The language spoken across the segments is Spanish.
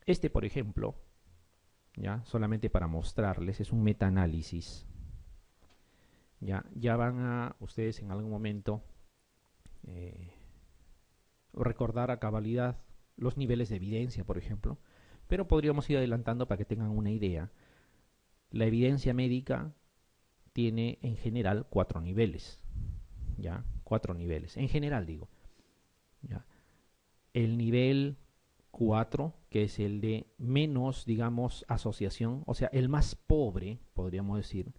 Este, por ejemplo, ya solamente para mostrarles, es un metaanálisis. Ya van a ustedes en algún momento eh, recordar a cabalidad los niveles de evidencia, por ejemplo, pero podríamos ir adelantando para que tengan una idea. La evidencia médica tiene en general 4 niveles, ¿ya? 4 niveles, en general digo, ¿ya? El nivel 4, que es el de menos, digamos, asociación, o sea, el más pobre, podríamos decir,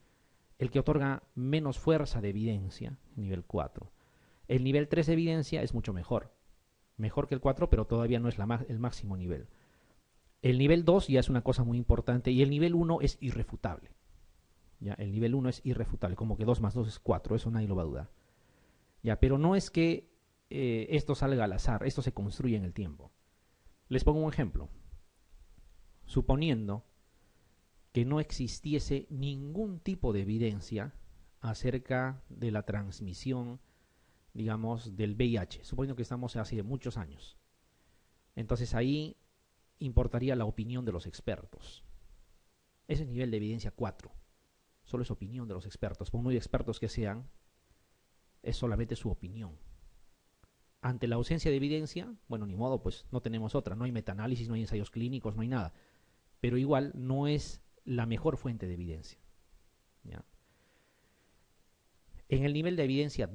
el que otorga menos fuerza de evidencia, nivel 4. El nivel 3 de evidencia es mucho mejor, mejor que el 4, pero todavía no es el máximo nivel. El nivel 2 ya es una cosa muy importante y el nivel 1 es irrefutable. ¿Ya? El nivel 1 es irrefutable, como que 2 más 2 es 4, eso nadie lo va a dudar. ¿Ya? Pero no es que esto salga al azar, esto se construye en el tiempo. Les pongo un ejemplo. Suponiendo que no existiese ningún tipo de evidencia acerca de la transmisión, digamos, del VIH, suponiendo que estamos hace muchos años. Entonces ahí importaría la opinión de los expertos. Ese es nivel de evidencia 4. Solo es opinión de los expertos. Por muy expertos que sean, es solamente su opinión. Ante la ausencia de evidencia, bueno, ni modo, pues no tenemos otra. No hay metaanálisis, no hay ensayos clínicos, no hay nada. Pero igual no es la mejor fuente de evidencia. ¿Ya? En el nivel de evidencia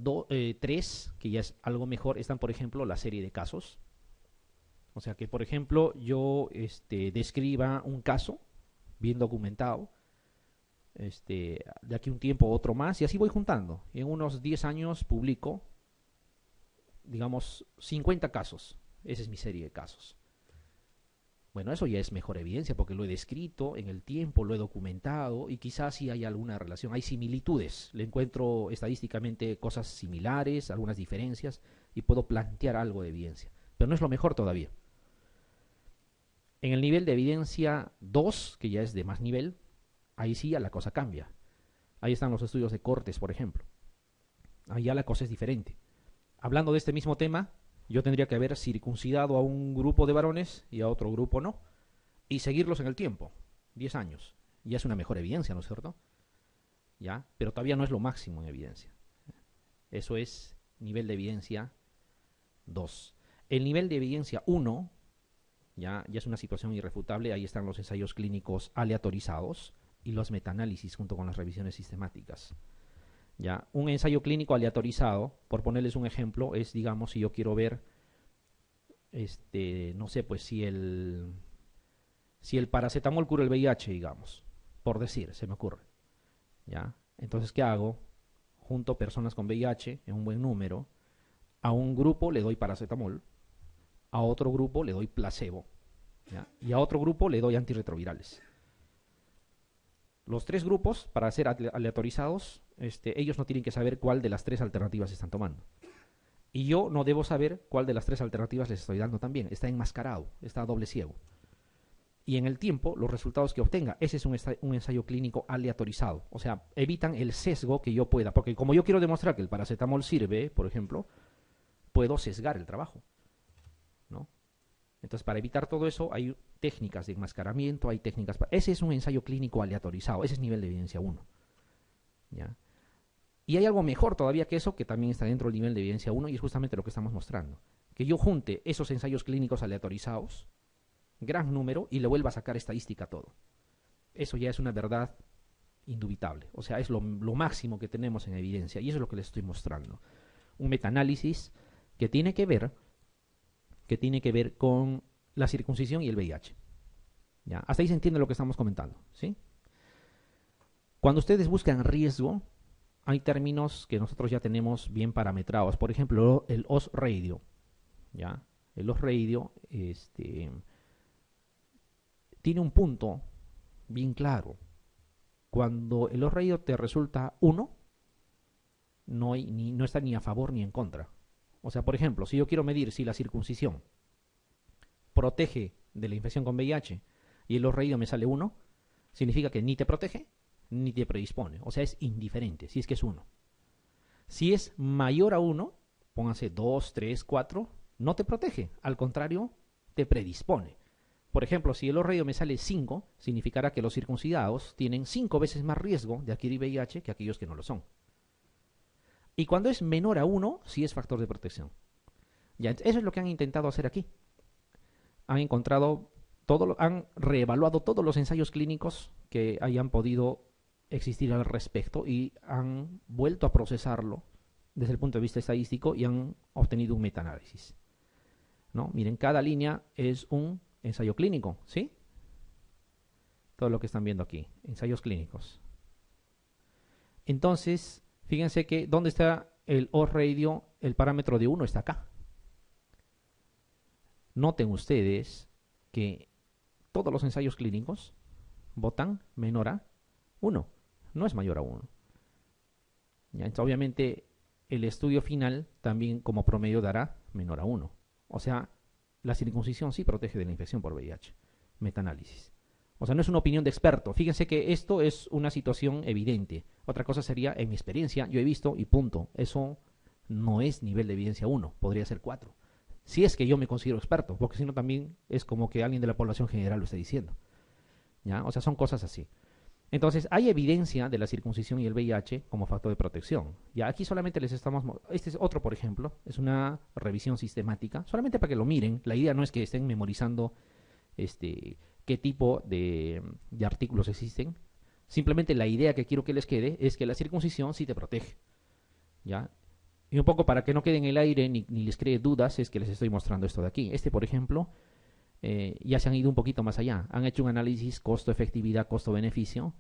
3, que ya es algo mejor, están, por ejemplo, la serie de casos. O sea que, por ejemplo, yo describa un caso bien documentado, de aquí un tiempo otro más, y así voy juntando. En unos 10 años publico, digamos, 50 casos. Esa es mi serie de casos. Bueno, eso ya es mejor evidencia porque lo he descrito en el tiempo, lo he documentado y quizás sí hay alguna relación, hay similitudes. Le encuentro estadísticamente cosas similares, algunas diferencias y puedo plantear algo de evidencia. Pero no es lo mejor todavía. En el nivel de evidencia 2, que ya es de más nivel, ahí sí ya la cosa cambia. Ahí están los estudios de Cortes, por ejemplo. Ahí ya la cosa es diferente. Hablando de este mismo tema, yo tendría que haber circuncidado a un grupo de varones y a otro grupo no. Y seguirlos en el tiempo, 10 años. Ya es una mejor evidencia, ¿no es cierto? ¿Ya? Pero todavía no es lo máximo en evidencia. Eso es nivel de evidencia 2. El nivel de evidencia 1 ya es una situación irrefutable. Ahí están los ensayos clínicos aleatorizados y los metaanálisis junto con las revisiones sistemáticas. ¿Ya? Un ensayo clínico aleatorizado, por ponerles un ejemplo, es, digamos, si yo quiero ver, no sé, pues si el paracetamol cura el VIH, digamos, por decir, se me ocurre. ¿Ya? Entonces, ¿qué hago? Junto personas con VIH en un buen número, a un grupo le doy paracetamol, a otro grupo le doy placebo, ¿ya? Y a otro grupo le doy antirretrovirales. Los 3 grupos, para ser aleatorizados, ellos no tienen que saber cuál de las 3 alternativas están tomando. Y yo no debo saber cuál de las 3 alternativas les estoy dando también. Está enmascarado, está a doble ciego. Y en el tiempo, los resultados que obtenga, ese es un ensayo clínico aleatorizado. O sea, evitan el sesgo que yo pueda. Porque como yo quiero demostrar que el paracetamol sirve, por ejemplo, puedo sesgar el trabajo, ¿no? Entonces, para evitar todo eso, hay técnicas de enmascaramiento, hay técnicas... Ese es un ensayo clínico aleatorizado, ese es nivel de evidencia 1. ¿Ya? Y hay algo mejor todavía que eso, que también está dentro del nivel de evidencia 1, y es justamente lo que estamos mostrando. Que yo junte esos ensayos clínicos aleatorizados, gran número, y le vuelva a sacar estadística a todo. Eso ya es una verdad indubitable. O sea, es lo máximo que tenemos en evidencia, y eso es lo que les estoy mostrando. Un metaanálisis que tiene que ver con la circuncisión y el VIH. ¿Ya? Hasta ahí se entiende lo que estamos comentando, ¿sí? Cuando ustedes buscan riesgo, hay términos que nosotros ya tenemos bien parametrados. Por ejemplo, el odds ratio, ¿ya? El odds ratio tiene un punto bien claro. Cuando el odds ratio te resulta 1, no está ni a favor ni en contra. O sea, por ejemplo, si yo quiero medir si la circuncisión protege de la infección con VIH y el odds ratio me sale 1, significa que ni te protege ni te predispone. O sea, es indiferente, si es que es 1. Si es mayor a 1, pónganse 2, 3, 4, no te protege. Al contrario, te predispone. Por ejemplo, si el O-radio me sale 5, significará que los circuncidados tienen 5 veces más riesgo de adquirir VIH que aquellos que no lo son. Y cuando es menor a 1, sí es factor de protección. Ya, eso es lo que han intentado hacer aquí. Han encontrado han reevaluado todos los ensayos clínicos que hayan podido existir al respecto y han vuelto a procesarlo desde el punto de vista estadístico y han obtenido un metaanálisis, ¿no? Miren, cada línea es un ensayo clínico, ¿sí? Todo lo que están viendo aquí, ensayos clínicos. Entonces, fíjense que ¿dónde está el O-radio? El parámetro de 1 está acá. Noten ustedes que todos los ensayos clínicos votan menor a 1, no es mayor a 1. ¿Ya? Entonces, obviamente, el estudio final también como promedio dará menor a 1. O sea, la circuncisión sí protege de la infección por VIH. Metaanálisis. O sea, no es una opinión de experto. Fíjense que esto es una situación evidente. Otra cosa sería, en mi experiencia, yo he visto y punto. Eso no es nivel de evidencia 1, podría ser 4. Si es que yo me considero experto, porque si no también es como que alguien de la población general lo esté diciendo. ¿Ya? O sea, son cosas así. Entonces, hay evidencia de la circuncisión y el VIH como factor de protección. Ya aquí solamente les estamos... Este es otro, por ejemplo. Es una revisión sistemática. Solamente para que lo miren. La idea no es que estén memorizando qué tipo de artículos existen. Simplemente la idea que quiero que les quede es que la circuncisión sí te protege. ¿Ya? Y un poco para que no quede en el aire ni les cree dudas es que les estoy mostrando esto de aquí. Por ejemplo... ya se han ido un poquito más allá. Han hecho un análisis costo-efectividad, costo-beneficio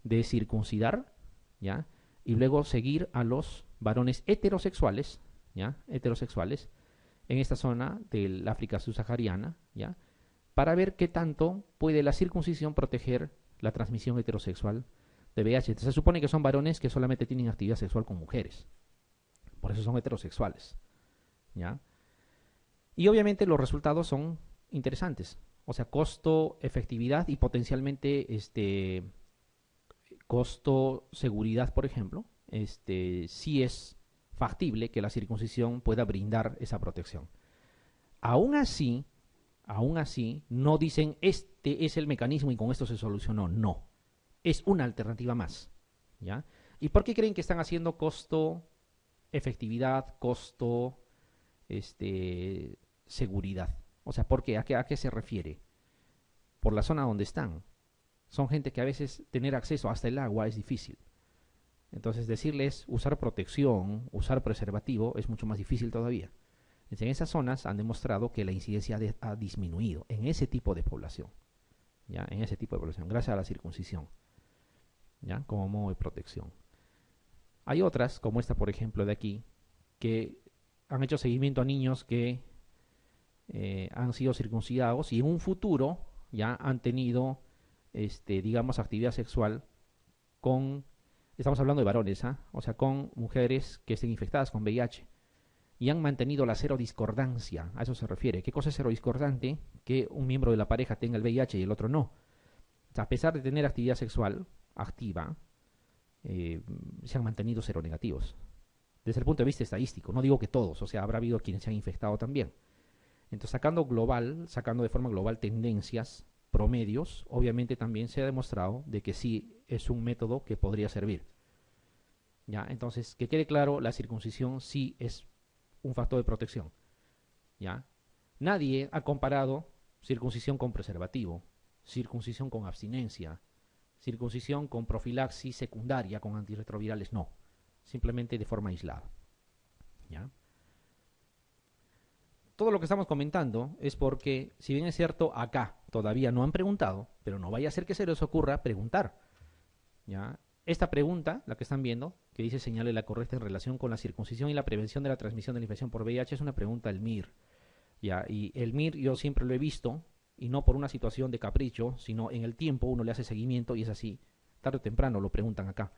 de circuncidar, ¿ya? Y luego seguir a los varones heterosexuales, ¿ya? Heterosexuales en esta zona del África subsahariana, ¿ya? Para ver qué tanto puede la circuncisión proteger la transmisión heterosexual de VIH. Entonces, se supone que son varones que solamente tienen actividad sexual con mujeres. Por eso son heterosexuales, ¿ya? Y obviamente los resultados son interesantes. O sea, costo, efectividad y potencialmente costo, seguridad, por ejemplo, sí es factible que la circuncisión pueda brindar esa protección. Aún así, no dicen este es el mecanismo y con esto se solucionó. No, es una alternativa más, ¿ya? ¿Y por qué creen que están haciendo costo, efectividad, costo, seguridad? O sea, ¿por qué? ¿A qué se refiere? Por la zona donde están. Son gente que a veces tener acceso hasta el agua es difícil. Entonces decirles usar protección, usar preservativo es mucho más difícil todavía. Entonces, en esas zonas han demostrado que la incidencia ha disminuido en ese tipo de población. ¿Ya? En ese tipo de población, gracias a la circuncisión. ¿Ya? Como modo de protección. Hay otras, como esta por ejemplo de aquí, que han hecho seguimiento a niños que han sido circuncidados y en un futuro ya han tenido, digamos, actividad sexual con, estamos hablando de varones, o sea, con mujeres que estén infectadas con VIH y han mantenido la serodiscordancia, a eso se refiere. ¿Qué cosa es serodiscordante? Que un miembro de la pareja tenga el VIH y el otro no. O sea, a pesar de tener actividad sexual activa, se han mantenido seronegativos. Desde el punto de vista estadístico, no digo que todos, o sea, habrá habido quienes se han infectado también. Entonces, sacando de forma global tendencias, promedios, obviamente también se ha demostrado de que sí es un método que podría servir. ¿Ya? Entonces, que quede claro, la circuncisión sí es un factor de protección. ¿Ya? Nadie ha comparado circuncisión con preservativo, circuncisión con abstinencia, circuncisión con profilaxis secundaria con antirretrovirales, no. Simplemente de forma aislada. ¿Ya? Todo lo que estamos comentando es porque, si bien es cierto, acá todavía no han preguntado, pero no vaya a ser que se les ocurra preguntar. ¿Ya? Esta pregunta, la que están viendo, que dice señale la correcta en relación con la circuncisión y la prevención de la transmisión de la infección por VIH, es una pregunta del MIR. ¿Ya? Y el MIR yo siempre lo he visto, y no por una situación de capricho, sino en el tiempo uno le hace seguimiento y es así. Tarde o temprano lo preguntan acá.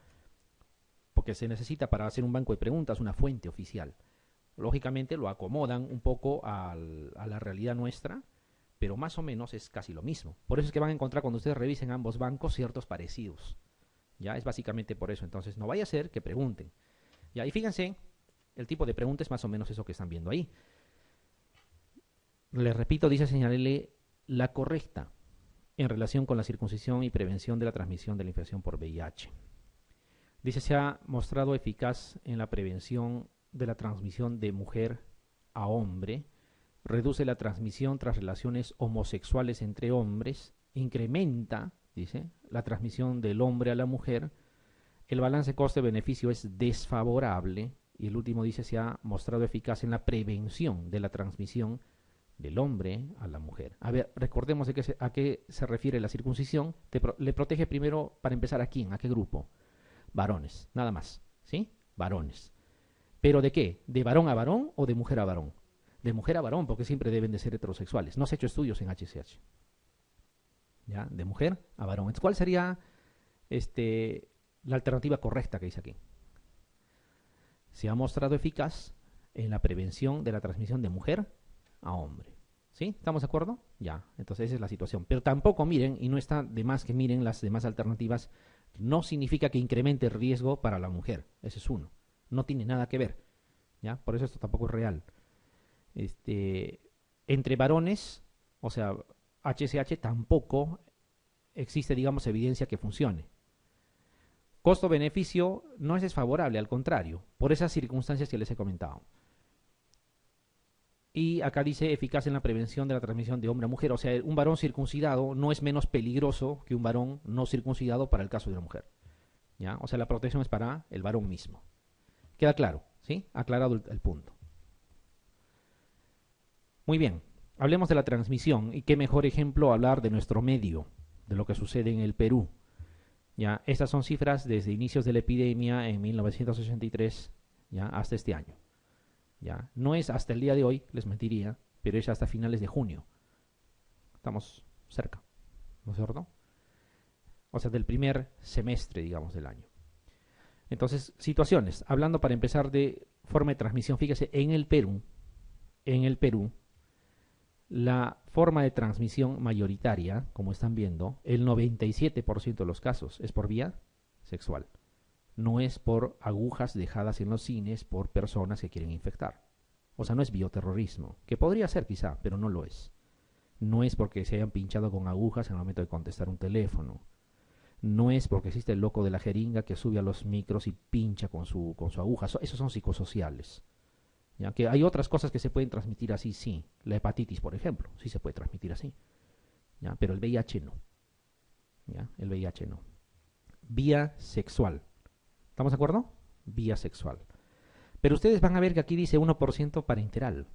Porque se necesita para hacer un banco de preguntas una fuente oficial. Lógicamente lo acomodan un poco a la realidad nuestra, pero más o menos es casi lo mismo. Por eso es que van a encontrar cuando ustedes revisen ambos bancos ciertos parecidos. Ya es básicamente por eso. Entonces no vaya a ser que pregunten. Ya, y fíjense, el tipo de pregunta es más o menos eso que están viendo ahí. Les repito, dice señalarle la correcta en relación con la circuncisión y prevención de la transmisión de la infección por VIH. Dice, se ha mostrado eficaz en la prevención de la transmisión de mujer a hombre, reduce la transmisión tras relaciones homosexuales entre hombres, incrementa, dice, la transmisión del hombre a la mujer, el balance coste-beneficio es desfavorable, y el último dice, se ha mostrado eficaz en la prevención de la transmisión del hombre a la mujer. A ver, recordemos a qué se refiere la circuncisión. Le protege primero, para empezar, ¿a quién? ¿A qué grupo? Varones, nada más, ¿sí? Varones. ¿Pero de qué? ¿De varón a varón o de mujer a varón? De mujer a varón, porque siempre deben de ser heterosexuales. No se ha hecho estudios en HCH. ¿Ya? De mujer a varón. Entonces, ¿cuál sería la alternativa correcta que dice aquí? Se ha mostrado eficaz en la prevención de la transmisión de mujer a hombre. ¿Sí? ¿Estamos de acuerdo? Ya. Entonces esa es la situación. Pero tampoco miren, y no está de más que miren las demás alternativas, no significa que incremente el riesgo para la mujer. Ese es uno. No tiene nada que ver. ¿Ya? Por eso esto tampoco es real. Entre varones, o sea, HCH tampoco existe, digamos, evidencia que funcione. Costo-beneficio no es desfavorable, al contrario, por esas circunstancias que les he comentado. Y acá dice eficaz en la prevención de la transmisión de hombre a mujer. O sea, un varón circuncidado no es menos peligroso que un varón no circuncidado para el caso de una mujer. ¿Ya? O sea, la protección es para el varón mismo. ¿Queda claro? ¿Sí? Aclarado el punto. Muy bien. Hablemos de la transmisión. Y qué mejor ejemplo hablar de nuestro medio, de lo que sucede en el Perú. ¿Ya? Estas son cifras desde inicios de la epidemia en 1983, ¿ya? Hasta este año. ¿Ya? No es hasta el día de hoy, les mentiría, pero es hasta finales de junio. Estamos cerca, ¿no es cierto? O sea, del primer semestre, digamos, del año. Entonces, situaciones. Hablando para empezar de forma de transmisión, fíjese, en el Perú, la forma de transmisión mayoritaria, como están viendo, el 97% de los casos es por vía sexual. No es por agujas dejadas en los cines por personas que quieren infectar. O sea, no es bioterrorismo, que podría ser quizá, pero no lo es. No es porque se hayan pinchado con agujas en el momento de contestar un teléfono. No es porque existe el loco de la jeringa que sube a los micros y pincha con su aguja. Esos son psicosociales. ¿Ya? Que hay otras cosas que se pueden transmitir así, sí. La hepatitis, por ejemplo, sí se puede transmitir así. ¿Ya? Pero el VIH no. ¿Ya? El VIH no. Vía sexual. ¿Estamos de acuerdo? Vía sexual. Pero ustedes van a ver que aquí dice 1% parenteral.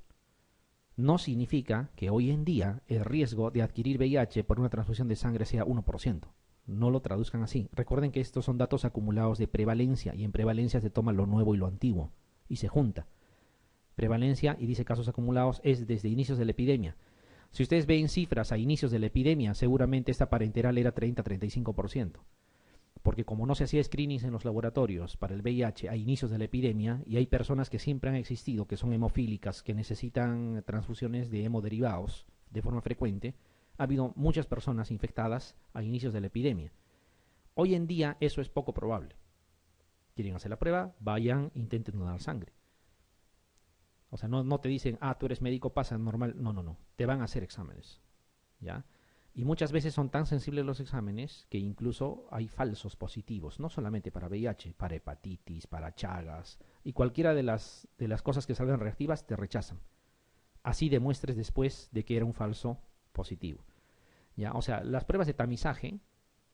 No significa que hoy en día el riesgo de adquirir VIH por una transfusión de sangre sea 1%. No lo traduzcan así. Recuerden que estos son datos acumulados de prevalencia, y en prevalencia se toma lo nuevo y lo antiguo y se junta. Prevalencia, y dice casos acumulados, es desde inicios de la epidemia. Si ustedes ven cifras a inicios de la epidemia, seguramente esta parenteral era 30-35%. Porque como no se hacía screenings en los laboratorios para el VIH a inicios de la epidemia, y hay personas que siempre han existido, que son hemofílicas, que necesitan transfusiones de hemoderivados de forma frecuente, ha habido muchas personas infectadas a inicios de la epidemia. Hoy en día eso es poco probable. Quieren hacer la prueba, vayan, intenten donar sangre. O sea, no te dicen, tú eres médico, pasa normal. No. Te van a hacer exámenes. ¿Ya? Y muchas veces son tan sensibles los exámenes que incluso hay falsos positivos, no solamente para VIH, para hepatitis, para Chagas, y cualquiera de las cosas que salgan reactivas te rechazan. Así demuestres después de que era un falso positivo. ¿Ya? O sea, las pruebas de tamizaje,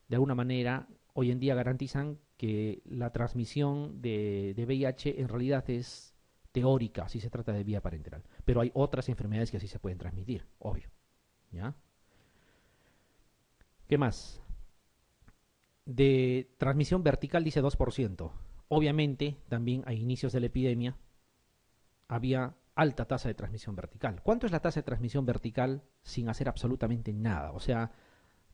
de alguna manera, hoy en día garantizan que la transmisión de VIH en realidad es teórica, si se trata de vía parenteral. Pero hay otras enfermedades que así se pueden transmitir, obvio. ¿Ya? ¿Qué más? De transmisión vertical dice 2%. Obviamente, también a inicios de la epidemia había alta tasa de transmisión vertical. ¿Cuánto es la tasa de transmisión vertical sin hacer absolutamente nada? O sea,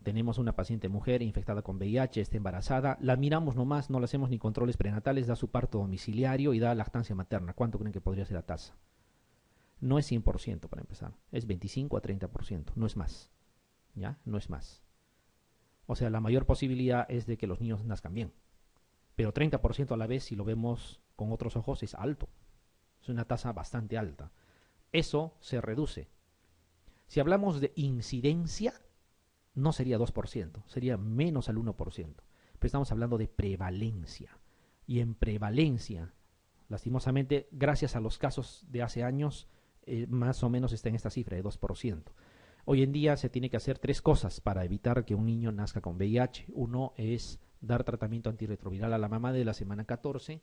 tenemos una paciente mujer infectada con VIH, está embarazada, la miramos nomás, no le hacemos ni controles prenatales, da su parto domiciliario y da lactancia materna. ¿Cuánto creen que podría ser la tasa? No es 100% para empezar, es 25 a 30%, no es más. ¿Ya? No es más. O sea, la mayor posibilidad es de que los niños nazcan bien. Pero 30% a la vez, si lo vemos con otros ojos, es alto. Es una tasa bastante alta. Eso se reduce Si hablamos de incidencia, no sería 2%, sería menos al 1%. Pero estamos hablando de prevalencia. Y en prevalencia, lastimosamente, gracias a los casos de hace años, más o menos está en esta cifra de 2%. Hoy en día se tiene que hacer 3 cosas para evitar que un niño nazca con VIH. Uno es dar tratamiento antirretroviral a la mamá de la semana 14.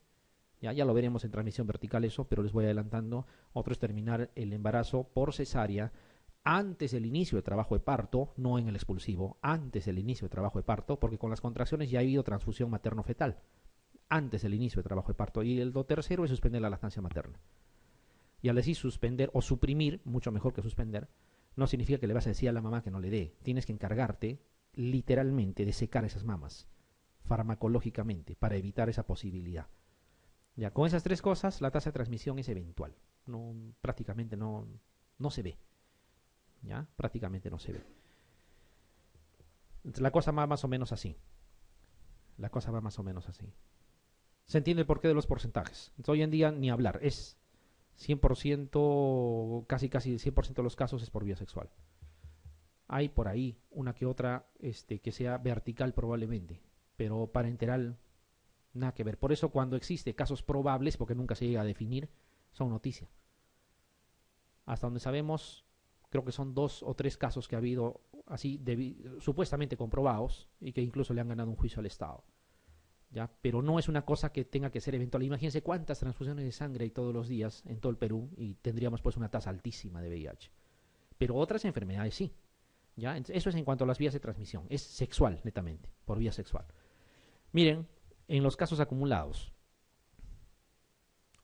Ya lo veremos en transmisión vertical eso, pero les voy adelantando. Otro es terminar el embarazo por cesárea antes del inicio de trabajo de parto, no en el expulsivo, antes del inicio de trabajo de parto, porque con las contracciones ya ha habido transfusión materno-fetal, antes del inicio de trabajo de parto. Y lo tercero es suspender la lactancia materna. Y al decir suspender o suprimir, mucho mejor que suspender, no significa que le vas a decir a la mamá que no le dé. Tienes que encargarte literalmente de secar esas mamas farmacológicamente para evitar esa posibilidad. Ya, con esas 3 cosas, la tasa de transmisión es eventual. Prácticamente no se ve. ¿Ya? Prácticamente no se ve. La cosa va más o menos así. La cosa va más o menos así. ¿Se entiende el porqué de los porcentajes? Entonces, hoy en día ni hablar. Es 100%, casi 100% de los casos es por vía sexual. Hay por ahí una que otra que sea vertical probablemente, pero parenteral nada que ver. Por eso cuando existe casos probables, porque nunca se llega a definir, son noticia. Hasta donde sabemos, creo que son 2 o 3 casos que ha habido así supuestamente comprobados y que incluso le han ganado un juicio al Estado. ¿Ya? Pero no es una cosa que tenga que ser eventual. Imagínense cuántas transfusiones de sangre hay todos los días en todo el Perú y tendríamos pues una tasa altísima de VIH. Pero otras enfermedades sí. ¿Ya? Eso es en cuanto a las vías de transmisión. Es sexual, netamente, por vía sexual. Miren, en los casos acumulados,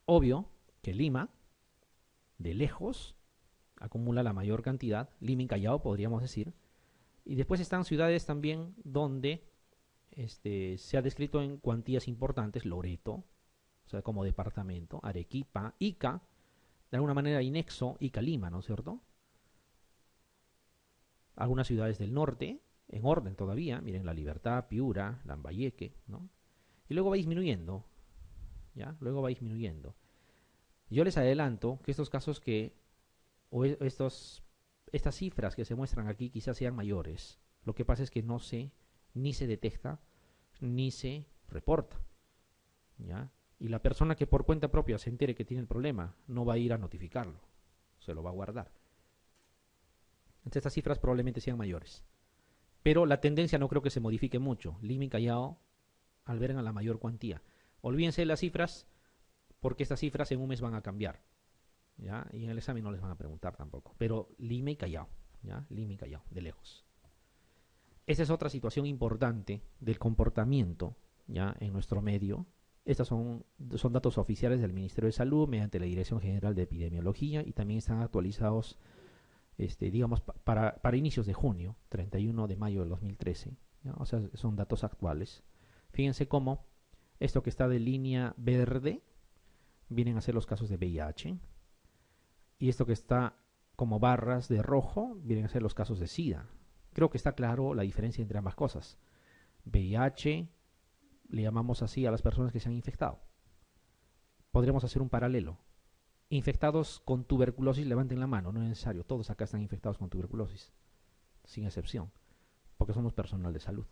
obvio que Lima, de lejos, acumula la mayor cantidad. Lima y Callao, podríamos decir. Y después están ciudades también donde se ha descrito en cuantías importantes, Loreto, o sea, como departamento, Arequipa, Ica, de alguna manera inexo, Ica Lima, ¿no es cierto? Algunas ciudades del norte, en orden todavía, miren, La Libertad, Piura, Lambayeque, ¿no? Y luego va disminuyendo, ¿ya? Luego va disminuyendo. Yo les adelanto que estos casos estas cifras que se muestran aquí quizás sean mayores. Lo que pasa es que ni se detecta, ni se reporta, ¿ya? Y la persona que por cuenta propia se entere que tiene el problema, no va a ir a notificarlo, se lo va a guardar. Entonces estas cifras probablemente sean mayores. Pero la tendencia no creo que se modifique mucho. Lima y Callao albergan la mayor cuantía. Olvídense de las cifras, porque estas cifras en un mes van a cambiar, ¿ya? Y en el examen no les van a preguntar tampoco. Pero Lima y Callao, ¿ya? Lima y Callao, de lejos. Esta es otra situación importante del comportamiento, ¿ya? En nuestro medio. Estos son datos oficiales del Ministerio de Salud mediante la Dirección General de Epidemiología y también están actualizados, digamos, para inicios de junio, 31 de mayo del 2013. ¿Ya? O sea, son datos actuales. Fíjense cómo esto que está de línea verde vienen a ser los casos de VIH y esto que está como barras de rojo vienen a ser los casos de SIDA. Creo que está claro la diferencia entre ambas cosas. VIH le llamamos así a las personas que se han infectado. Podremos hacer un paralelo. Infectados con tuberculosis, levanten la mano, no es necesario. Todos acá están infectados con tuberculosis, sin excepción, porque somos personal de salud.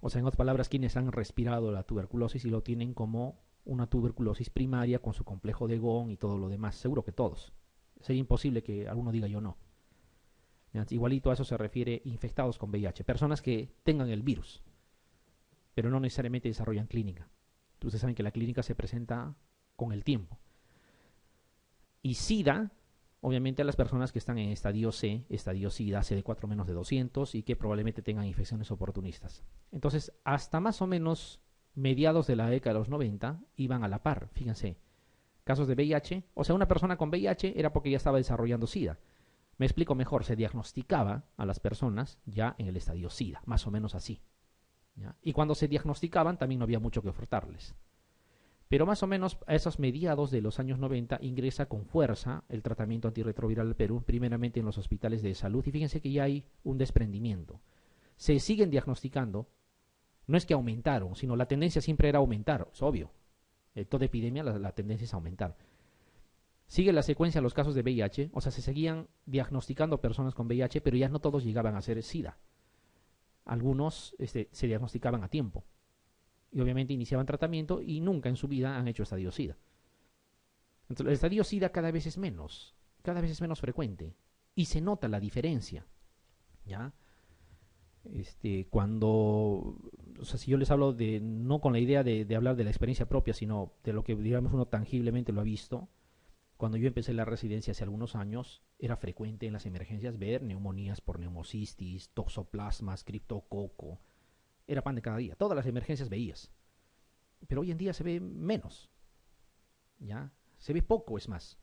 O sea, en otras palabras, quienes han respirado la tuberculosis y lo tienen como una tuberculosis primaria con su complejo de Gón y todo lo demás. Seguro que todos. Sería imposible que alguno diga yo no. Igualito a eso se refiere infectados con VIH. Personas que tengan el virus, pero no necesariamente desarrollan clínica. Ustedes saben que la clínica se presenta con el tiempo. Y SIDA, obviamente a las personas que están en estadio C, estadio SIDA, CD4 menos de 200 y que probablemente tengan infecciones oportunistas. Entonces, hasta más o menos mediados de la década de los 90 iban a la par, fíjense. Casos de VIH, o sea, una persona con VIH era porque ya estaba desarrollando SIDA. Me explico mejor, se diagnosticaba a las personas ya en el estadio SIDA, más o menos así, ¿ya? Y cuando se diagnosticaban también no había mucho que ofertarles. Pero más o menos a esos mediados de los años 90 ingresa con fuerza el tratamiento antirretroviral al Perú, primeramente en los hospitales de salud, y fíjense que ya hay un desprendimiento. Se siguen diagnosticando, no es que aumentaron, sino la tendencia siempre era aumentar, es obvio. En toda epidemia la tendencia es aumentar. Sigue la secuencia de los casos de VIH, o sea, se seguían diagnosticando personas con VIH, pero ya no todos llegaban a ser SIDA. Algunos se diagnosticaban a tiempo y obviamente iniciaban tratamiento y nunca en su vida han hecho estadio SIDA. Entonces, el estadio SIDA cada vez es menos frecuente y se nota la diferencia, ¿ya? Cuando, o sea, si yo les hablo de, no con la idea de hablar de la experiencia propia, sino de lo que, digamos, uno tangiblemente lo ha visto, cuando yo empecé la residencia hace algunos años, era frecuente en las emergencias ver neumonías por neumocistis, toxoplasmas, criptococo, era pan de cada día, todas las emergencias veías, pero hoy en día se ve menos, ¿ya? Se ve poco, es más.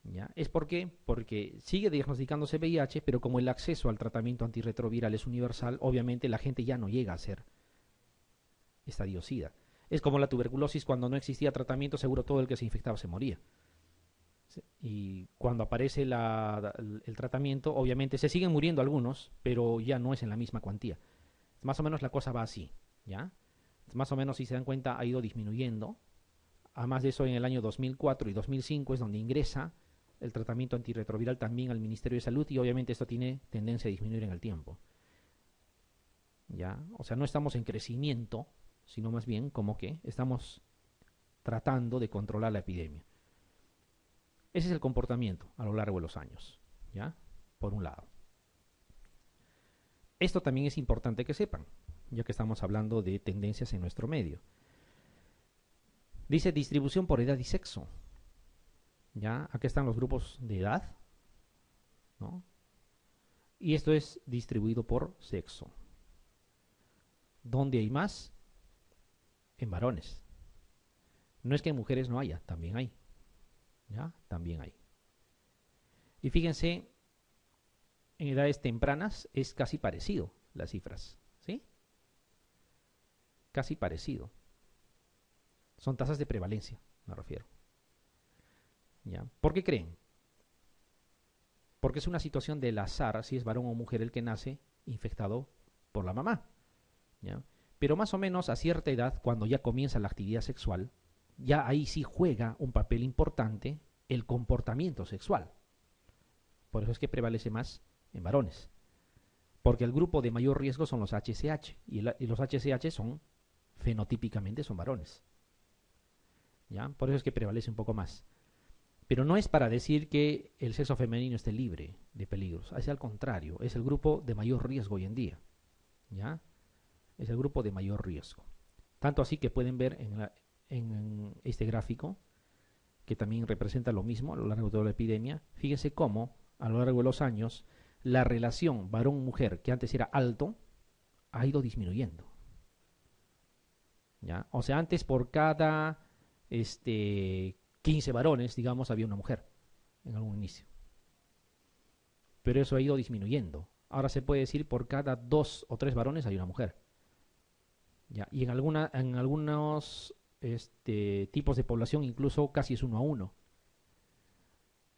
¿Ya? ¿Es por qué? Porque sigue diagnosticándose VIH, pero como el acceso al tratamiento antirretroviral es universal, obviamente la gente ya no llega a ser estadio SIDA. Es como la tuberculosis, cuando no existía tratamiento, seguro todo el que se infectaba se moría. Y cuando aparece el tratamiento, obviamente se siguen muriendo algunos, pero ya no es en la misma cuantía. Más o menos la cosa va así, ¿ya? Más o menos, si se dan cuenta, ha ido disminuyendo. Además de eso, en el año 2004 y 2005 es donde ingresa el tratamiento antirretroviral también al Ministerio de Salud y obviamente esto tiene tendencia a disminuir en el tiempo. ¿Ya? O sea, no estamos en crecimiento, sino más bien como que estamos tratando de controlar la epidemia. Ese es el comportamiento a lo largo de los años, ¿ya? Por un lado. Esto también es importante que sepan, ya que estamos hablando de tendencias en nuestro medio. Dice distribución por edad y sexo. ¿Ya? Aquí están los grupos de edad, ¿no? Y esto es distribuido por sexo. ¿Dónde hay más? En varones. No es que en mujeres no haya, también hay. ¿Ya? También hay. Y fíjense, en edades tempranas es casi parecido las cifras, ¿sí? Casi parecido. Son tasas de prevalencia, me refiero. ¿Ya? ¿Por qué creen? Porque es una situación del azar, si es varón o mujer el que nace infectado por la mamá. ¿Ya? Pero más o menos a cierta edad, cuando ya comienza la actividad sexual, ya ahí sí juega un papel importante el comportamiento sexual. Por eso es que prevalece más en varones. Porque el grupo de mayor riesgo son los HCH, y los HCH son, fenotípicamente, son varones. ¿Ya? Por eso es que prevalece un poco más. Pero no es para decir que el sexo femenino esté libre de peligros. Es al contrario, es el grupo de mayor riesgo hoy en día. ¿Ya? Es el grupo de mayor riesgo. Tanto así que pueden ver en este gráfico, que también representa lo mismo a lo largo de toda la epidemia. Fíjense cómo, a lo largo de los años, la relación varón-mujer, que antes era alto, ha ido disminuyendo. ¿Ya? O sea, antes por cada 15 varones, digamos, había una mujer en algún inicio. Pero eso ha ido disminuyendo. Ahora se puede decir por cada 2 o 3 varones hay una mujer. ¿Ya? Y en algunos tipos de población incluso casi es 1 a 1.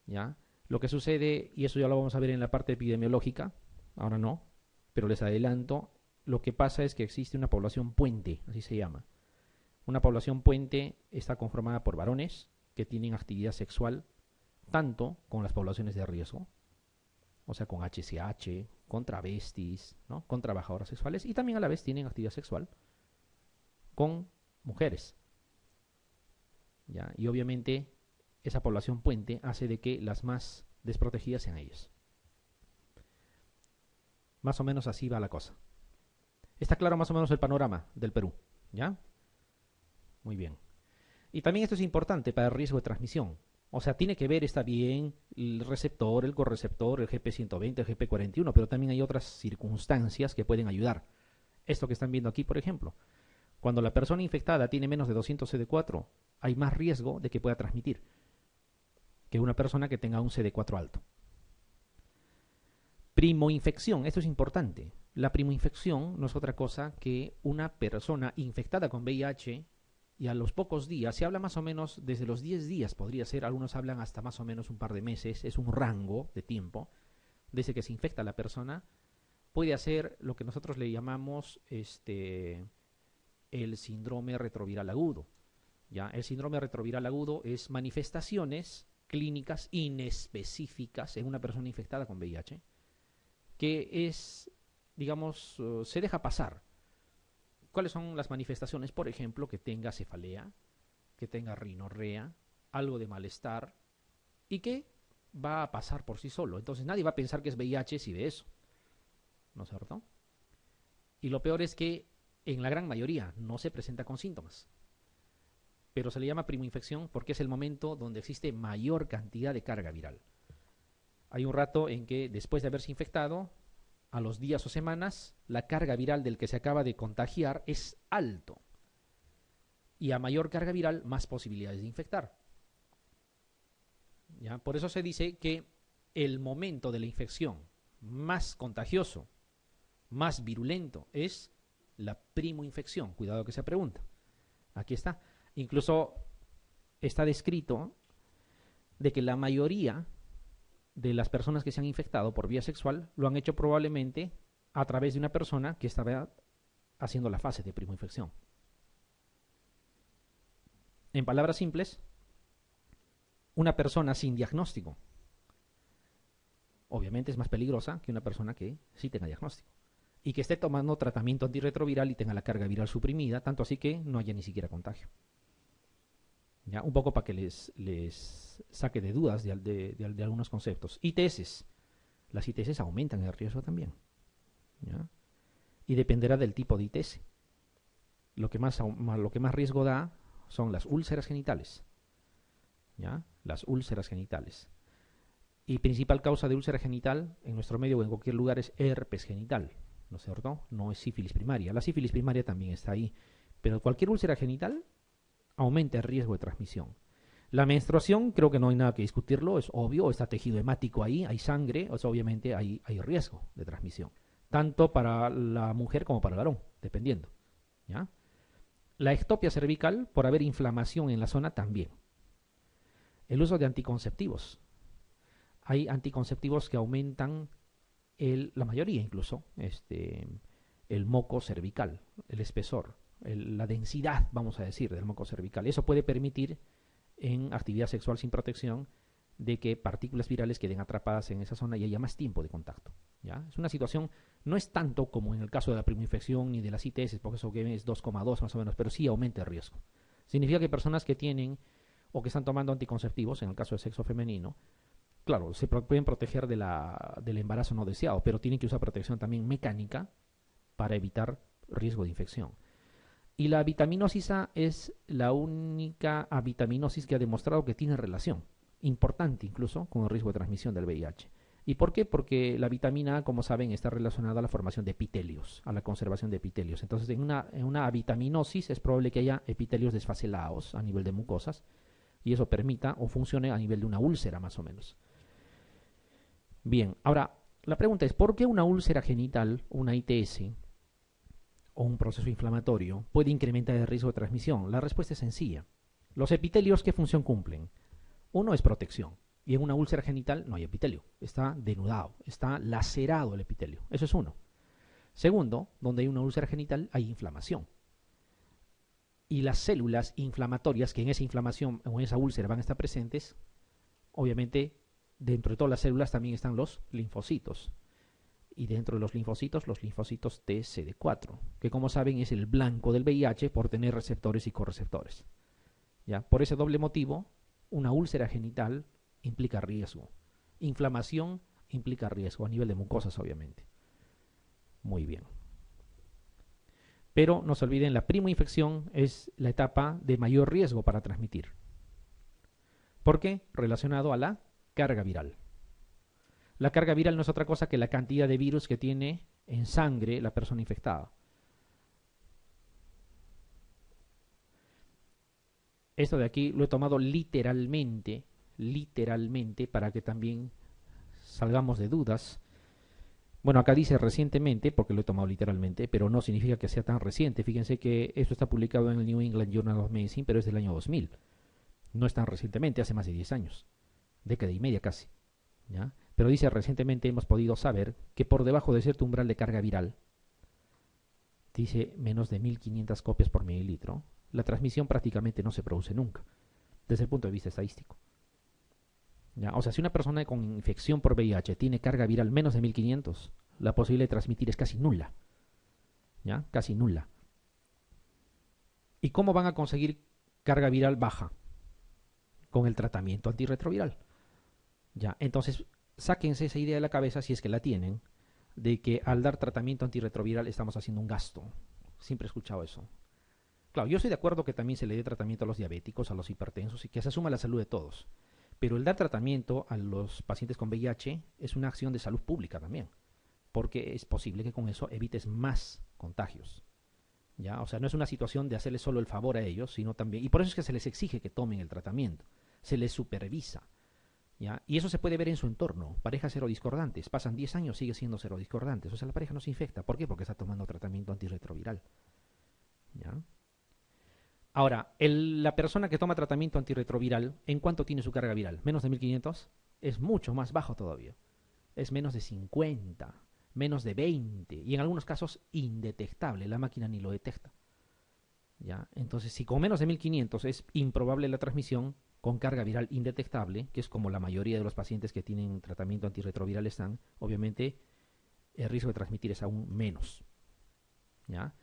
¿Ya? Lo que sucede, y eso ya lo vamos a ver en la parte epidemiológica, ahora no, pero les adelanto, lo que pasa es que existe una población puente, así se llama. Una población puente está conformada por varones que tienen actividad sexual tanto con las poblaciones de riesgo, o sea, con HCH, con travestis, ¿no? Con trabajadoras sexuales, y también a la vez tienen actividad sexual con mujeres. ¿Ya? Y obviamente esa población puente hace de que las más desprotegidas sean ellas. Más o menos así va la cosa. Está claro más o menos el panorama del Perú, ¿ya? Muy bien. Y también esto es importante para el riesgo de transmisión. O sea, tiene que ver, está bien, el receptor, el correceptor, el GP120, el GP41, pero también hay otras circunstancias que pueden ayudar. Esto que están viendo aquí, por ejemplo. Cuando la persona infectada tiene menos de 200 CD4, hay más riesgo de que pueda transmitir que una persona que tenga un CD4 alto. Primoinfección, esto es importante. La primoinfección no es otra cosa que una persona infectada con VIH y a los pocos días, se habla más o menos desde los 10 días, podría ser, algunos hablan hasta más o menos un par de meses, es un rango de tiempo, desde que se infecta la persona, puede hacer lo que nosotros le llamamos el síndrome retroviral agudo. ¿Ya? El síndrome retroviral agudo es manifestaciones clínicas inespecíficas en una persona infectada con VIH, que es, digamos, se deja pasar. ¿Cuáles son las manifestaciones? Por ejemplo, que tenga cefalea, que tenga rinorrea, algo de malestar, y que va a pasar por sí solo. Entonces nadie va a pensar que es VIH si ve eso, ¿no es cierto? Y lo peor es que en la gran mayoría no se presenta con síntomas, pero se le llama primoinfección porque es el momento donde existe mayor cantidad de carga viral. Hay un rato en que después de haberse infectado, a los días o semanas, la carga viral del que se acaba de contagiar es alto. Y a mayor carga viral, más posibilidades de infectar. ¿Ya? Por eso se dice que el momento de la infección más contagioso, más virulento, es la primoinfección. Cuidado que se pregunta. Aquí está. Incluso está descrito de que la mayoría de las personas que se han infectado por vía sexual lo han hecho probablemente a través de una persona que estaba haciendo la fase de primoinfección. En palabras simples, una persona sin diagnóstico obviamente es más peligrosa que una persona que sí tenga diagnóstico y que esté tomando tratamiento antirretroviral y tenga la carga viral suprimida, tanto así que no haya ni siquiera contagio. ¿Ya? Un poco para que les saque de dudas de algunos conceptos. ITS. Las ITS aumentan el riesgo también. ¿Ya? Y dependerá del tipo de ITS. Lo que más riesgo da son las úlceras genitales. ¿Ya? Las úlceras genitales. Y principal causa de úlcera genital en nuestro medio o en cualquier lugar es herpes genital, ¿no es cierto? No es sífilis primaria. La sífilis primaria también está ahí. Pero cualquier úlcera genital aumenta el riesgo de transmisión. La menstruación, creo que no hay nada que discutirlo, es obvio, está tejido hemático ahí, hay sangre, o sea, obviamente hay riesgo de transmisión, tanto para la mujer como para el varón, dependiendo. ¿Ya? La ectopia cervical, por haber inflamación en la zona, también. El uso de anticonceptivos. Hay anticonceptivos que aumentan, la mayoría incluso, el moco cervical, el espesor, la densidad, vamos a decir, del moco cervical. Eso puede permitir, en actividad sexual sin protección, de que partículas virales queden atrapadas en esa zona y haya más tiempo de contacto. ¿Ya? Es una situación, no es tanto como en el caso de la primoinfección ni de las ITS, porque eso que es 2,2 más o menos, pero sí aumenta el riesgo. Significa que personas que tienen o que están tomando anticonceptivos, en el caso de sexo femenino, claro, se pueden proteger del embarazo no deseado, pero tienen que usar protección también mecánica para evitar riesgo de infección. Y la vitaminosis A es la única vitaminosis que ha demostrado que tiene relación, importante incluso, con el riesgo de transmisión del VIH. ¿Y por qué? Porque la vitamina A, como saben, está relacionada a la formación de epitelios, a la conservación de epitelios. Entonces, en una vitaminosis es probable que haya epitelios desfacelados a nivel de mucosas, y eso permita o funcione a nivel de una úlcera más o menos. Bien, ahora, la pregunta es, ¿por qué una úlcera genital, una ITS, o un proceso inflamatorio puede incrementar el riesgo de transmisión? La respuesta es sencilla. Los epitelios, ¿qué función cumplen? Uno es protección, y en una úlcera genital no hay epitelio, está denudado, está lacerado el epitelio. Eso es uno. Segundo, donde hay una úlcera genital hay inflamación. Y las células inflamatorias que en esa inflamación o en esa úlcera van a estar presentes, obviamente dentro de todas las células también están los linfocitos. Y dentro de los linfocitos TCD4, que como saben es el blanco del VIH por tener receptores y correceptores. ¿Ya? Por ese doble motivo, una úlcera genital implica riesgo. Inflamación implica riesgo a nivel de mucosas, obviamente. Muy bien. Pero no se olviden, la primoinfección es la etapa de mayor riesgo para transmitir. ¿Por qué? Relacionado a la carga viral. La carga viral no es otra cosa que la cantidad de virus que tiene en sangre la persona infectada. Esto de aquí lo he tomado literalmente, para que también salgamos de dudas. Bueno, acá dice recientemente, porque lo he tomado literalmente, pero no significa que sea tan reciente. Fíjense que esto está publicado en el New England Journal of Medicine, pero es del año 2000. No es tan recientemente, hace más de 10 años. Década y media casi. ¿Ya? Pero dice, recientemente hemos podido saber que por debajo de cierto umbral de carga viral, dice menos de 1500 copias por mililitro, la transmisión prácticamente no se produce nunca, desde el punto de vista estadístico. ¿Ya? O sea, si una persona con infección por VIH tiene carga viral menos de 1500, la posibilidad de transmitir es casi nula. ¿Ya? Casi nula. ¿Y cómo van a conseguir carga viral baja? Con el tratamiento antirretroviral. ¿Ya? Entonces, sáquense esa idea de la cabeza, si es que la tienen, de que al dar tratamiento antirretroviral estamos haciendo un gasto. Siempre he escuchado eso. Claro, yo estoy de acuerdo que también se le dé tratamiento a los diabéticos, a los hipertensos y que se asuma la salud de todos. Pero el dar tratamiento a los pacientes con VIH es una acción de salud pública también, porque es posible que con eso evites más contagios. ¿Ya? O sea, no es una situación de hacerle solo el favor a ellos, sino también, y por eso es que se les exige que tomen el tratamiento, se les supervisa. ¿Ya? Y eso se puede ver en su entorno. Parejas serodiscordantes, pasan 10 años, sigue siendo serodiscordantes. O sea, la pareja no se infecta. ¿Por qué? Porque está tomando tratamiento antirretroviral. ¿Ya? Ahora, la persona que toma tratamiento antirretroviral, ¿en cuánto tiene su carga viral? ¿Menos de 1500? Es mucho más bajo todavía. Es menos de 50, menos de 20, y en algunos casos indetectable. La máquina ni lo detecta. ¿Ya? Entonces, si con menos de 1500 es improbable la transmisión, con carga viral indetectable, que es como la mayoría de los pacientes que tienen tratamiento antirretroviral están, obviamente el riesgo de transmitir es aún menos. ¿Ya?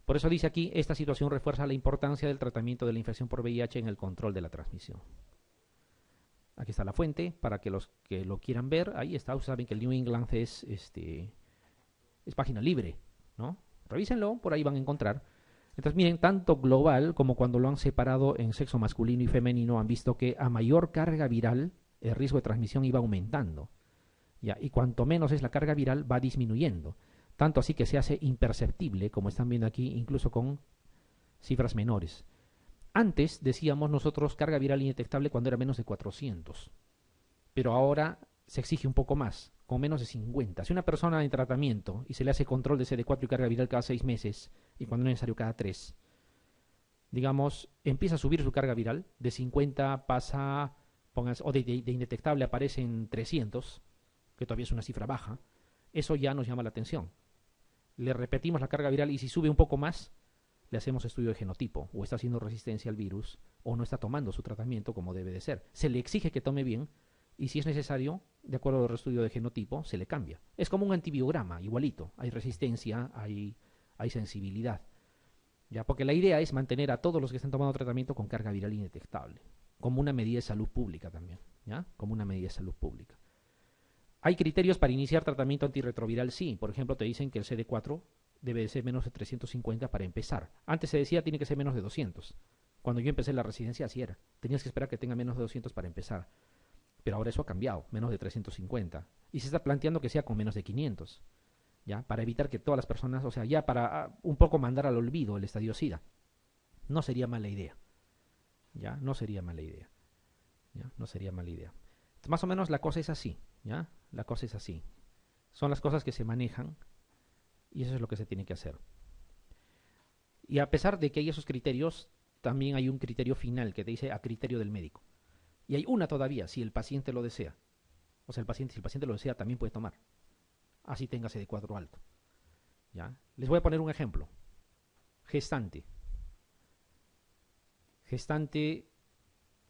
Por eso dice aquí, esta situación refuerza la importancia del tratamiento de la infección por VIH en el control de la transmisión. Aquí está la fuente, para que los que lo quieran ver, ahí está. Ustedes saben que el New England es página libre, ¿no? Revísenlo, por ahí van a encontrar. Entonces, miren, tanto global como cuando lo han separado en sexo masculino y femenino, han visto que a mayor carga viral, el riesgo de transmisión iba aumentando. ¿Ya? Y cuanto menos es la carga viral, va disminuyendo. Tanto así que se hace imperceptible, como están viendo aquí, incluso con cifras menores. Antes decíamos nosotros carga viral indetectable cuando era menos de 400. Pero ahora se exige un poco más, con menos de 50. Si una persona en tratamiento y se le hace control de CD4 y carga viral cada 6 meses, y cuando no es necesario cada 3, digamos, empieza a subir su carga viral, de 50 pasa, o de indetectable aparece en 300, que todavía es una cifra baja, eso ya nos llama la atención. Le repetimos la carga viral y si sube un poco más, le hacemos estudio de genotipo, o está haciendo resistencia al virus, o no está tomando su tratamiento como debe de ser. Se le exige que tome bien, y si es necesario, de acuerdo al estudio de genotipo, se le cambia. Es como un antibiograma, igualito. Hay resistencia, hay sensibilidad. ¿Ya? Porque la idea es mantener a todos los que están tomando tratamiento con carga viral indetectable, como una medida de salud pública también, ¿ya? Como una medida de salud pública. ¿Hay criterios para iniciar tratamiento antirretroviral? Sí. Por ejemplo, te dicen que el CD4 debe de ser menos de 350 para empezar. Antes se decía tiene que ser menos de 200. Cuando yo empecé la residencia así era. Tenías que esperar que tenga menos de 200 para empezar. Pero ahora eso ha cambiado, menos de 350. Y se está planteando que sea con menos de 500. ¿Ya? Para evitar que todas las personas, o sea, ya para un poco mandar al olvido el estadio SIDA. No sería mala idea. ¿Ya? No sería mala idea. ¿Ya? No sería mala idea. Entonces, más o menos la cosa es así. ¿Ya? La cosa es así. Son las cosas que se manejan y eso es lo que se tiene que hacer. Y a pesar de que hay esos criterios, también hay un criterio final que te dice a criterio del médico. Y hay una todavía, si el paciente lo desea. O sea, si el paciente lo desea, también puede tomar. Así tenga CD4 alto. ¿Ya? Les voy a poner un ejemplo. Gestante. Gestante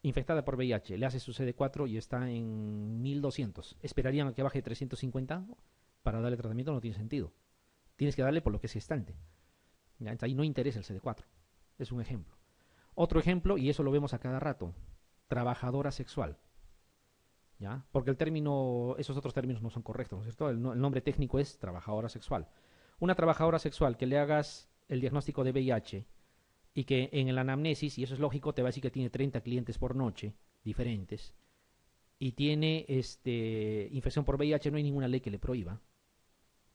infectada por VIH. Le hace su CD4 y está en 1200. ¿Esperarían a que baje de 350 para darle tratamiento? No tiene sentido. Tienes que darle por lo que es gestante. ¿Ya? Entonces, ahí no interesa el CD4. Es un ejemplo. Otro ejemplo, y eso lo vemos a cada rato. Trabajadora sexual. ¿Ya? Porque el término, esos otros términos no son correctos, ¿no es cierto? El nombre técnico es trabajadora sexual. Una trabajadora sexual que le hagas el diagnóstico de VIH y que en el anamnesis, y eso es lógico, te va a decir que tiene 30 clientes por noche diferentes y tiene infección por VIH, no hay ninguna ley que le prohíba.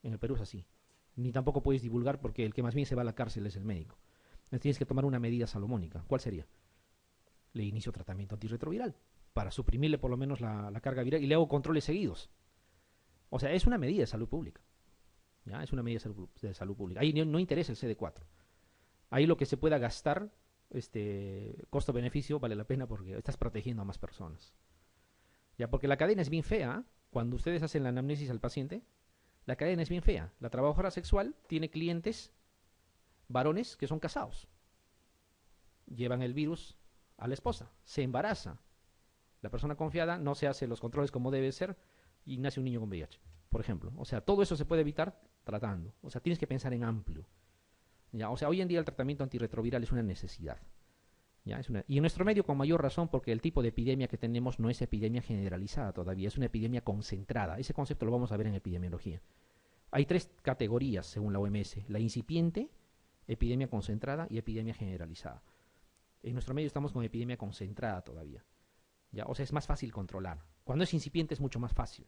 En el Perú es así. Ni tampoco puedes divulgar porque el que más bien se va a la cárcel es el médico. Entonces tienes que tomar una medida salomónica. ¿Cuál sería? Le inicio tratamiento antirretroviral para suprimirle por lo menos la carga viral y le hago controles seguidos. O sea, es una medida de salud pública. ¿Ya? Es una medida de salud pública. Ahí no interesa el CD4. Ahí lo que se pueda gastar, costo-beneficio, vale la pena porque estás protegiendo a más personas. ¿Ya? Porque la cadena es bien fea. Cuando ustedes hacen la anamnesis al paciente, la cadena es bien fea. La trabajadora sexual tiene clientes varones que son casados. llevan el virus a la esposa, se embaraza. La persona confiada no se hace los controles como debe ser y nace un niño con VIH, por ejemplo. O sea, todo eso se puede evitar tratando. O sea, tienes que pensar en amplio. ¿Ya? O sea, hoy en día el tratamiento antirretroviral es una necesidad. ¿Ya? Y en nuestro medio con mayor razón porque el tipo de epidemia que tenemos no es epidemia generalizada todavía, es una epidemia concentrada. Ese concepto lo vamos a ver en epidemiología. Hay 3 categorías según la OMS, la incipiente, epidemia concentrada y epidemia generalizada. En nuestro medio estamos con epidemia concentrada todavía. ¿Ya? O sea, es más fácil controlar. Cuando es incipiente es mucho más fácil.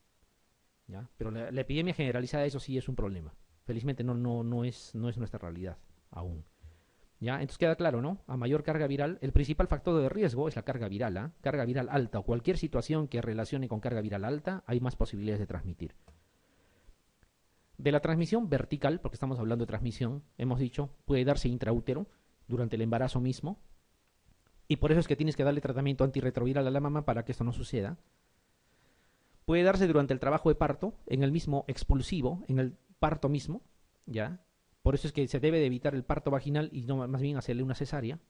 ¿Ya? Pero la epidemia generalizada, eso sí es un problema. Felizmente no es nuestra realidad aún. ¿Ya? Entonces queda claro, ¿no? A mayor carga viral, el principal factor de riesgo es la carga viral. ¿Eh? Carga viral alta o cualquier situación que relacione con carga viral alta, hay más posibilidades de transmitir. De la transmisión vertical, porque estamos hablando de transmisión, hemos dicho, puede darse intraútero durante el embarazo mismo, y por eso es que tienes que darle tratamiento antirretroviral a la mamá para que esto no suceda. Puede darse durante el trabajo de parto, en el mismo expulsivo, en el parto mismo, ¿ya? Por eso es que se debe de evitar el parto vaginal y no más bien hacerle una cesárea,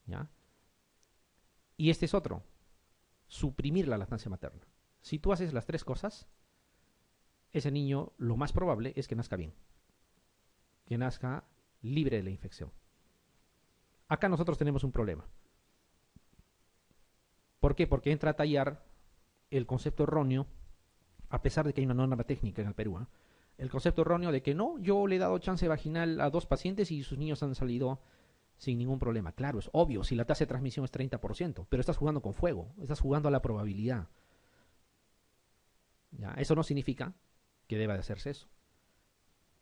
¿ya? Y este es otro, suprimir la lactancia materna. Si tú haces las 3 cosas, ese niño lo más probable es que nazca bien, que nazca libre de la infección. Acá nosotros tenemos un problema. ¿Por qué? Porque entra a tallar el concepto erróneo, a pesar de que hay una norma técnica en el Perú, ¿eh? El concepto erróneo de que no, yo le he dado chance vaginal a 2 pacientes y sus niños han salido sin ningún problema. Claro, es obvio, si la tasa de transmisión es 30%, pero estás jugando con fuego, estás jugando a la probabilidad. ¿Ya? Eso no significa que deba de hacerse eso.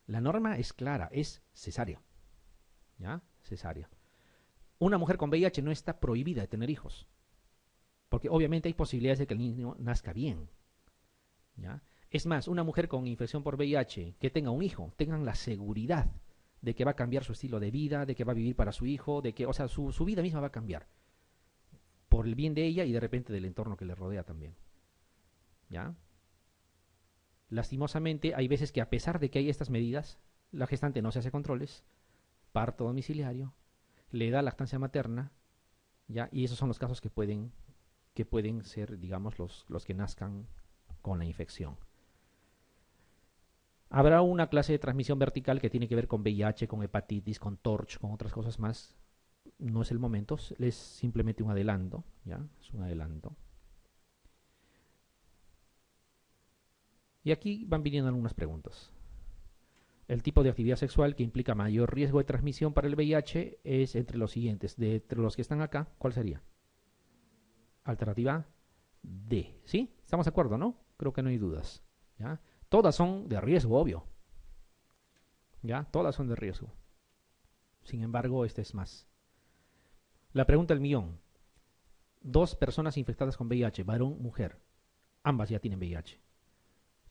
La norma es clara, es cesárea. ¿Ya? Cesárea. Una mujer con VIH no está prohibida de tener hijos, porque obviamente hay posibilidades de que el niño nazca bien. ¿Ya? Es más, una mujer con infección por VIH que tenga un hijo, tengan la seguridad de que va a cambiar su estilo de vida, de que va a vivir para su hijo, de que, o sea, su vida misma va a cambiar por el bien de ella y de repente del entorno que le rodea también. ¿Ya? Lastimosamente, hay veces que a pesar de que hay estas medidas, la gestante no se hace controles, parto domiciliario, le da lactancia materna, ¿ya? Y esos son los casos que pueden ser, digamos, los que nazcan con la infección. Habrá una clase de transmisión vertical que tiene que ver con VIH, con hepatitis, con TORCH, con otras cosas más. No es el momento, es simplemente un adelanto, ¿ya? Es un adelanto. Y aquí van viniendo algunas preguntas. El tipo de actividad sexual que implica mayor riesgo de transmisión para el VIH es entre los siguientes. De entre los que están acá, ¿cuál sería? Alternativa D. ¿Sí? ¿Estamos de acuerdo, no? Creo que no hay dudas. ¿Ya? Todas son de riesgo, obvio. ¿Ya? Todas son de riesgo. Sin embargo, este es más. La pregunta del millón. 2 personas infectadas con VIH, varón, mujer. Ambas ya tienen VIH.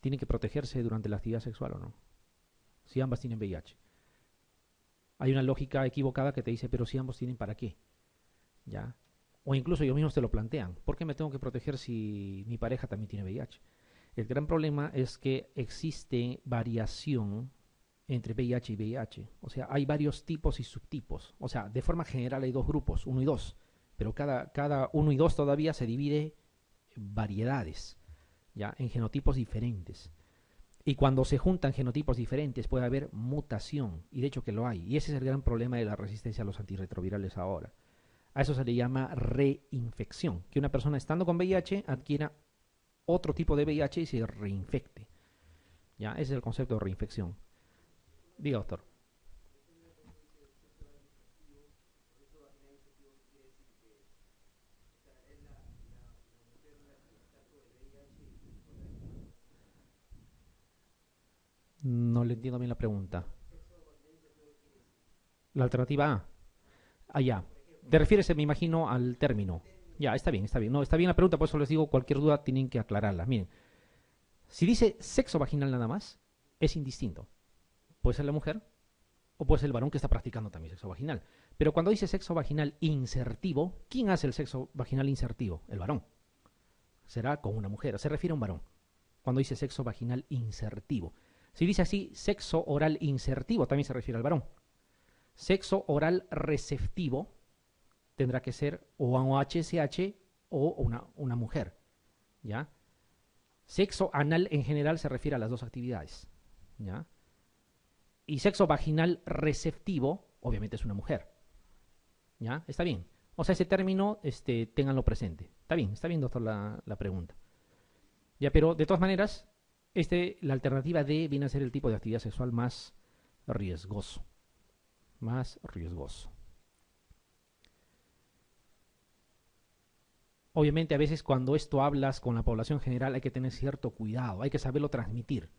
¿Tienen que protegerse durante la actividad sexual o no? Si ambas tienen VIH. Hay una lógica equivocada que te dice, pero si ambos tienen, ¿para qué? ¿Ya? O incluso ellos mismos te lo plantean. ¿Por qué me tengo que proteger si mi pareja también tiene VIH? El gran problema es que existe variación entre VIH y VIH. O sea, hay varios tipos y subtipos. O sea, de forma general hay 2 grupos, 1 y 2. Pero cada 1 y 2 todavía se divide en variedades, ¿ya? En genotipos diferentes. Y cuando se juntan genotipos diferentes puede haber mutación. Y de hecho que lo hay. Y ese es el gran problema de la resistencia a los antirretrovirales ahora. A eso se le llama reinfección. Que una persona estando con VIH adquiera otro tipo de VIH y se reinfecte. ¿Ya? Ese es el concepto de reinfección. Diga, doctor. No le entiendo bien la pregunta. La alternativa A. Ah, ya. Te refieres, me imagino, al término. Ya, está bien, está bien. No, está bien la pregunta, por eso les digo, cualquier duda tienen que aclararla. Miren, si dice sexo vaginal nada más, es indistinto. Puede ser la mujer o puede ser el varón que está practicando también sexo vaginal. Pero cuando dice sexo vaginal insertivo, ¿quién hace el sexo vaginal insertivo? El varón. Será con una mujer, se refiere a un varón. Cuando dice sexo vaginal insertivo. Si dice así, sexo oral insertivo, también se refiere al varón. Sexo oral receptivo tendrá que ser o un HSH o una mujer, ¿ya? Sexo anal en general se refiere a las dos actividades, ¿ya? Y sexo vaginal receptivo, obviamente es una mujer, ¿ya? Está bien. O sea, ese término, ténganlo presente. Está bien, doctor, la pregunta. Ya, pero de todas maneras, la alternativa D viene a ser el tipo de actividad sexual más riesgoso. Más riesgoso. Obviamente, a veces cuando esto hablas con la población general hay que tener cierto cuidado, hay que saberlo transmitir.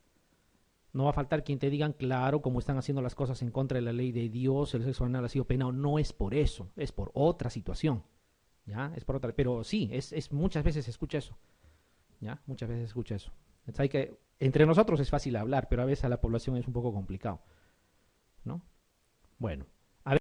No va a faltar quien te digan, claro, como están haciendo las cosas en contra de la ley de Dios, el sexo anal ha sido penado. No es por eso, es por otra situación. ¿Ya? Es por otra. Pero sí, muchas veces se escucha eso. ¿Ya? Muchas veces se escucha eso. Entonces hay que, entre nosotros es fácil hablar, pero a veces a la población es un poco complicado, ¿no? Bueno.